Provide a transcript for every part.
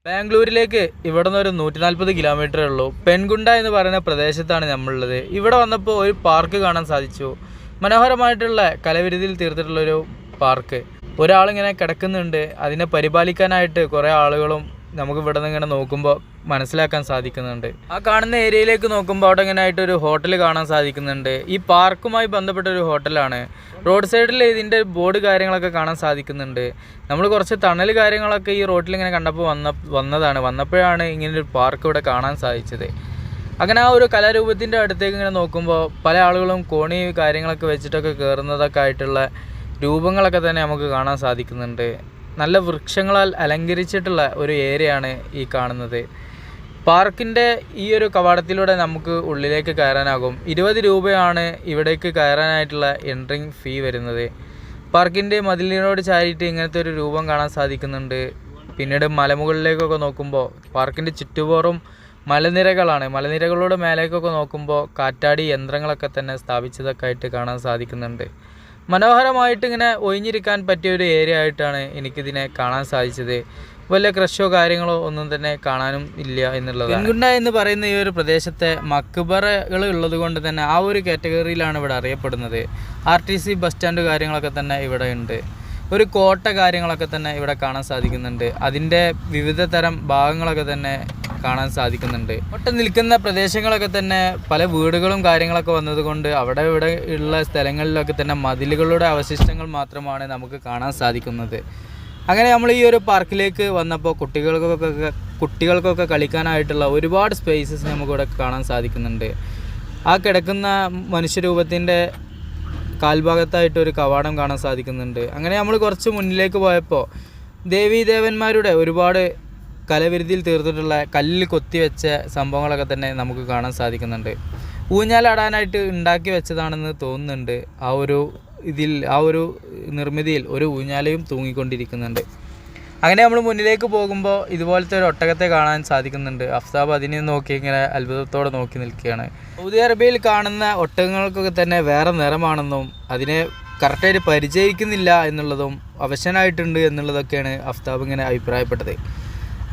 ബാംഗ്ലൂരിലേക്ക് ഇവിടെ നിന്ന് ഒരു 140 കിലോമീറ്ററേ ഉള്ളൂ. പെൻകുണ്ട എന്ന് പറയുന്ന പ്രദേശത്താണ് നമ്മളുള്ളത്. ഇവിടെ വന്നപ്പോൾ ഒരു പാർക്ക് കാണാൻ സാധിച്ചു. മനോഹരമായിട്ടുള്ള കലവിരുതിൽ തീർത്തിട്ടുള്ളൊരു പാർക്ക്. ഒരാളിങ്ങനെ കിടക്കുന്നുണ്ട്. അതിനെ പരിപാലിക്കാനായിട്ട് കുറേ ആളുകളും നമുക്ക് ഇവിടെ നിന്ന് ഇങ്ങനെ നോക്കുമ്പോൾ മനസ്സിലാക്കാൻ സാധിക്കുന്നുണ്ട്. ആ കാണുന്ന ഏരിയയിലേക്ക് നോക്കുമ്പോൾ അവിടെ ഇങ്ങനെ ആയിട്ടൊരു ഹോട്ടൽ കാണാൻ സാധിക്കുന്നുണ്ട്. ഈ പാർക്കുമായി ബന്ധപ്പെട്ടൊരു ഹോട്ടലാണ്. റോഡ് സൈഡിൽ ഇതിൻ്റെ ബോർഡ് കാര്യങ്ങളൊക്കെ കാണാൻ സാധിക്കുന്നുണ്ട്. നമ്മൾ കുറച്ച് തണൽ കാര്യങ്ങളൊക്കെ ഈ റോഡിൽ ഇങ്ങനെ കണ്ടപ്പോൾ വന്നപ്പോഴാണ് ഇങ്ങനൊരു പാർക്ക് ഇവിടെ കാണാൻ സാധിച്ചത്. അങ്ങനെ ആ ഒരു കലാരൂപത്തിൻ്റെ അടുത്തേക്ക് ഇങ്ങനെ നോക്കുമ്പോൾ പല ആളുകളും കോണി കാര്യങ്ങളൊക്കെ വെച്ചിട്ടൊക്കെ കയറുന്നതൊക്കെ ആയിട്ടുള്ള രൂപങ്ങളൊക്കെ തന്നെ നമുക്ക് കാണാൻ സാധിക്കുന്നുണ്ട്. നല്ല വൃക്ഷങ്ങളാൽ അലങ്കരിച്ചിട്ടുള്ള ഒരു ഏരിയയാണ് ഈ കാണുന്നത്. പാർക്കിൻ്റെ ഈ ഒരു കവാടത്തിലൂടെ നമുക്ക് ഉള്ളിലേക്ക് കയറാനാകും. 20 രൂപയാണ് ഇവിടേക്ക് കയറാനായിട്ടുള്ള എൻട്രിങ് ഫീ വരുന്നത്. പാർക്കിൻ്റെ മതിലിനോട് ചാരിയിട്ട് ഇങ്ങനത്തെ ഒരു രൂപം കാണാൻ സാധിക്കുന്നുണ്ട്. പിന്നീട് മലമുകളിലേക്കൊക്കെ നോക്കുമ്പോൾ പാർക്കിൻ്റെ ചുറ്റുപോറും മലനിരകളാണ്. മലനിരകളുടെ മേലേക്കൊക്കെ നോക്കുമ്പോൾ കാറ്റാടി യന്ത്രങ്ങളൊക്കെ തന്നെ സ്ഥാപിച്ചതൊക്കെ ആയിട്ട് കാണാൻ സാധിക്കുന്നുണ്ട്. മനോഹരമായിട്ട് ഇങ്ങനെ ഒഴിഞ്ഞിരിക്കാൻ പറ്റിയ ഒരു ഏരിയ ആയിട്ടാണ് എനിക്കിതിനെ കാണാൻ സാധിച്ചത്. വലിയ ക്രഷോ കാര്യങ്ങളോ ഒന്നും തന്നെ കാണാനും ഇല്ല എന്നുള്ളത്. പെൻകുണ്ട എന്ന് പറയുന്ന ഈ ഒരു പ്രദേശത്തെ മക്ബറകൾ ഉള്ളത് കൊണ്ട് തന്നെ ആ ഒരു കാറ്റഗറിയിലാണ് ഇവിടെ അറിയപ്പെടുന്നത്. RTC ബസ് സ്റ്റാൻഡ് കാര്യങ്ങളൊക്കെ തന്നെ ഇവിടെ ഉണ്ട്. ഒരു കോട്ട കാര്യങ്ങളൊക്കെ തന്നെ ഇവിടെ കാണാൻ സാധിക്കുന്നുണ്ട്. അതിൻ്റെ വിവിധ തരം ഭാഗങ്ങളൊക്കെ തന്നെ കാണാൻ സാധിക്കുന്നുണ്ട്. ഒട്ടം നിൽക്കുന്ന പ്രദേശങ്ങളൊക്കെ തന്നെ പല വീടുകളും കാര്യങ്ങളൊക്കെ വന്നതുകൊണ്ട് അവിടെ ഇവിടെ ഉള്ള സ്ഥലങ്ങളിലൊക്കെ തന്നെ മതിലുകളുടെ അവശിഷ്ടങ്ങൾ മാത്രമാണ് നമുക്ക് കാണാൻ സാധിക്കുന്നത്. അങ്ങനെ നമ്മൾ ഈ ഒരു പാർക്കിലേക്ക് വന്നപ്പോൾ കുട്ടികൾക്കൊക്കെ കളിക്കാനായിട്ടുള്ള ഒരുപാട് സ്പേസസ് നമുക്കിവിടെ കാണാൻ സാധിക്കുന്നുണ്ട്. ആ കിടക്കുന്ന മനുഷ്യരൂപത്തിൻ്റെ കാൽഭാഗത്തായിട്ടൊരു കവാടം കാണാൻ സാധിക്കുന്നുണ്ട്. അങ്ങനെ നമ്മൾ കുറച്ച് മുന്നിലേക്ക് പോയപ്പോൾ ദേവീദേവന്മാരുടെ ഒരുപാട് കലവിരുതിയിൽ തീർത്തിട്ടുള്ള കല്ലിൽ കൊത്തിവെച്ച സംഭവങ്ങളൊക്കെ തന്നെ നമുക്ക് കാണാൻ സാധിക്കുന്നുണ്ട്. ഊഞ്ഞാലാടാനായിട്ട് ഉണ്ടാക്കി വെച്ചതാണെന്ന് തോന്നുന്നുണ്ട്. ആ ഒരു നിർമ്മിതിയിൽ ഒരു ഊഞ്ഞാലയും തൂങ്ങിക്കൊണ്ടിരിക്കുന്നുണ്ട്. അങ്ങനെ നമ്മൾ മുന്നിലേക്ക് പോകുമ്പോൾ ഇതുപോലത്തെ ഒരു ഒട്ടകത്തെ കാണാൻ സാധിക്കുന്നുണ്ട്. അഫ്താബ് അതിനെ നോക്കി ഇങ്ങനെ അത്ഭുതത്തോടെ നോക്കി നിൽക്കുകയാണ്. സൗദി അറേബ്യയിൽ കാണുന്ന ഒട്ടകങ്ങൾക്കൊക്കെ തന്നെ വേറെ നിറമാണെന്നും അതിനെ കറക്റ്റായിട്ട് പരിചയിക്കുന്നില്ല എന്നുള്ളതും അവശനായിട്ടുണ്ട് എന്നുള്ളതൊക്കെയാണ് അഫ്താബ് ഇങ്ങനെ അഭിപ്രായപ്പെട്ടത്.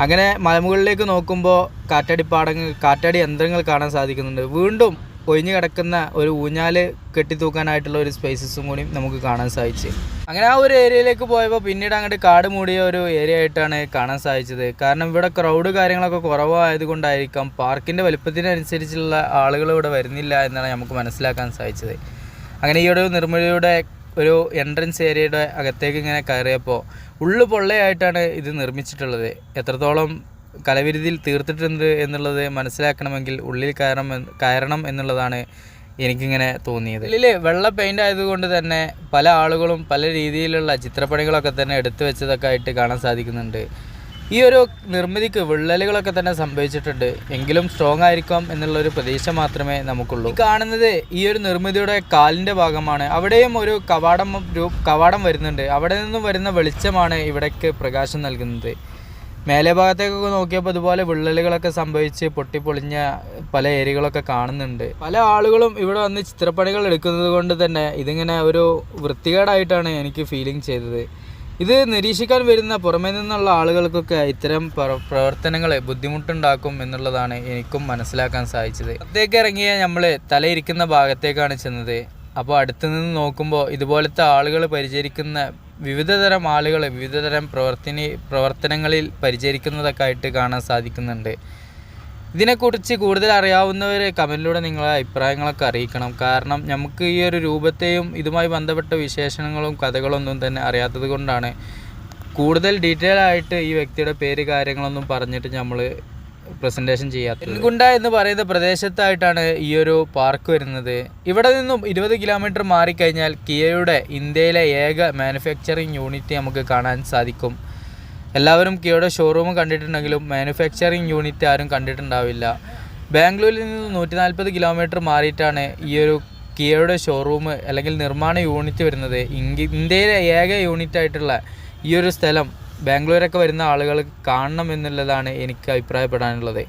അങ്ങനെ മലമുകളിലേക്ക് നോക്കുമ്പോൾ കാറ്റാടി യന്ത്രങ്ങൾ കാണാൻ സാധിക്കുന്നുണ്ട്. വീണ്ടും ഒഴിഞ്ഞു കിടക്കുന്ന ഒരു ഊഞ്ഞാല് കെട്ടിത്തൂക്കാനായിട്ടുള്ള ഒരു സ്പേസസും കൂടി നമുക്ക് കാണാൻ സാധിച്ചു. അങ്ങനെ ആ ഒരു ഏരിയയിലേക്ക് പോയപ്പോൾ പിന്നീട് അങ്ങോട്ട് കാട് മൂടിയ ഒരു ഏരിയ ആയിട്ടാണ് കാണാൻ സാധിച്ചത്. കാരണം ഇവിടെ ക്രൗഡ് കാര്യങ്ങളൊക്കെ കുറവായതുകൊണ്ടായിരിക്കാം പാർക്കിൻ്റെ വലുപ്പത്തിനനുസരിച്ചുള്ള ആളുകൾ ഇവിടെ വരുന്നില്ല എന്നാണ് നമുക്ക് മനസ്സിലാക്കാൻ സാധിച്ചത്. അങ്ങനെ ഈ ഒരു നിർമ്മിതിയുടെ ഒരു എൻട്രൻസ് ഏരിയയുടെ അകത്തേക്ക് ഇങ്ങനെ കയറിയപ്പോൾ ഉള്ളു പൊള്ളയായിട്ടാണ് ഇത് നിർമ്മിച്ചിട്ടുള്ളത്. എത്രത്തോളം കലവിരുതിയിൽ തീർത്തിട്ടുണ്ട് എന്നുള്ളത് മനസ്സിലാക്കണമെങ്കിൽ ഉള്ളിൽ കയറണം എന്നുള്ളതാണ് എനിക്കിങ്ങനെ തോന്നിയത്. ഉള്ളിൽ വെള്ള പെയിൻ്റ് ആയതുകൊണ്ട് തന്നെ പല ആളുകളും പല രീതിയിലുള്ള ചിത്രപ്പണികളൊക്കെ തന്നെ എടുത്തു വെച്ചതൊക്കെ ആയിട്ട് കാണാൻ സാധിക്കുന്നുണ്ട്. ഈ ഒരു നിർമ്മിതിക്ക് വിള്ളലുകളൊക്കെ തന്നെ സംഭവിച്ചിട്ടുണ്ട്. എങ്കിലും സ്ട്രോങ് ആയിരിക്കും എന്നുള്ളൊരു പ്രതീക്ഷ മാത്രമേ നമുക്കുള്ളൂ. കാണുന്നത് ഈ ഒരു നിർമ്മിതിയുടെ കാലിൻ്റെ ഭാഗമാണ്. അവിടെയും ഒരു കവാടം വരുന്നുണ്ട്. അവിടെ നിന്നും വരുന്ന വെളിച്ചമാണ് ഇവിടേക്ക് പ്രകാശം നൽകുന്നത്. മേലെ ഭാഗത്തേക്കൊക്കെ നോക്കിയപ്പോൾ ഇതുപോലെ വിള്ളലുകളൊക്കെ സംഭവിച്ച് പൊട്ടിപ്പൊളിഞ്ഞ പല ഏരിയകളൊക്കെ കാണുന്നുണ്ട്. പല ആളുകളും ഇവിടെ വന്ന് ചിത്രപ്പണികൾ എടുക്കുന്നത് കൊണ്ട് തന്നെ ഇതിങ്ങനെ ഒരു വൃത്തികേടായിട്ടാണ് എനിക്ക് ഫീലിംഗ് ചെയ്തത്. ഇത് നിരീക്ഷിക്കാൻ വരുന്ന പുറമേ നിന്നുള്ള ആളുകൾക്കൊക്കെ ഇത്തരം പ്രവർത്തനങ്ങൾ ബുദ്ധിമുട്ടുണ്ടാക്കും എന്നുള്ളതാണ് എനിക്കും മനസ്സിലാക്കാൻ സാധിച്ചത്. പുറത്തേക്ക് ഇറങ്ങിയ നമ്മൾ തലയിരിക്കുന്ന ഭാഗത്തേക്കാണ് ചെന്നത്. അപ്പോൾ അടുത്ത് നിന്ന് നോക്കുമ്പോൾ ഇതുപോലത്തെ ആളുകൾ പരിചരിക്കുന്ന വിവിധതരം ആളുകൾ വിവിധതരം പ്രവർത്തനങ്ങളിൽ പരിചരിക്കുന്നതൊക്കെ ആയിട്ട് കാണാൻ സാധിക്കുന്നുണ്ട്. ഇതിനെക്കുറിച്ച് കൂടുതൽ അറിയാവുന്നവർ കമൻറ്റിലൂടെ നിങ്ങളെ അഭിപ്രായങ്ങളൊക്കെ അറിയിക്കണം. കാരണം നമുക്ക് ഈ ഒരു രൂപത്തെയും ഇതുമായി ബന്ധപ്പെട്ട വിശേഷണങ്ങളും കഥകളൊന്നും തന്നെ അറിയാത്തത് കൊണ്ടാണ് കൂടുതൽ ഡീറ്റെയിൽ ആയിട്ട് ഈ വ്യക്തിയുടെ പേര് കാര്യങ്ങളൊന്നും പറഞ്ഞിട്ട് നമ്മൾ പ്രസൻറ്റേഷൻ ചെയ്യാത്തത്. പെൻകുണ്ട എന്ന് പറയുന്ന പ്രദേശത്തായിട്ടാണ് ഈ ഒരു പാർക്ക് വരുന്നത്. ഇവിടെ നിന്നും 20 കിലോമീറ്റർ മാറിക്കഴിഞ്ഞാൽ കിയയുടെ ഇന്ത്യയിലെ ഏക മാനുഫാക്ചറിങ് യൂണിറ്റ് നമുക്ക് കാണാൻ സാധിക്കും. എല്ലാവരും കിയയുടെ ഷോറൂം കണ്ടിട്ടുണ്ടെങ്കിലും മാനുഫാക്ചറിങ് യൂണിറ്റ് ആരും കണ്ടിട്ടുണ്ടാവില്ല. ബാംഗ്ലൂരിൽ നിന്ന് 140 കിലോമീറ്റർ മാറിയിട്ടാണ് ഈ ഒരു കിയയുടെ ഷോറൂം അല്ലെങ്കിൽ നിർമ്മാണ യൂണിറ്റ് വരുന്നത്. ഇന്ത്യയിലെ ഏക യൂണിറ്റ് ആയിട്ടുള്ള ഈ ഒരു സ്ഥലം ബാംഗ്ലൂരൊക്കെ വരുന്ന ആളുകൾ കാണണം എന്നുള്ളതാണ് എനിക്ക് അഭിപ്രായപ്പെടാനുള്ളത്.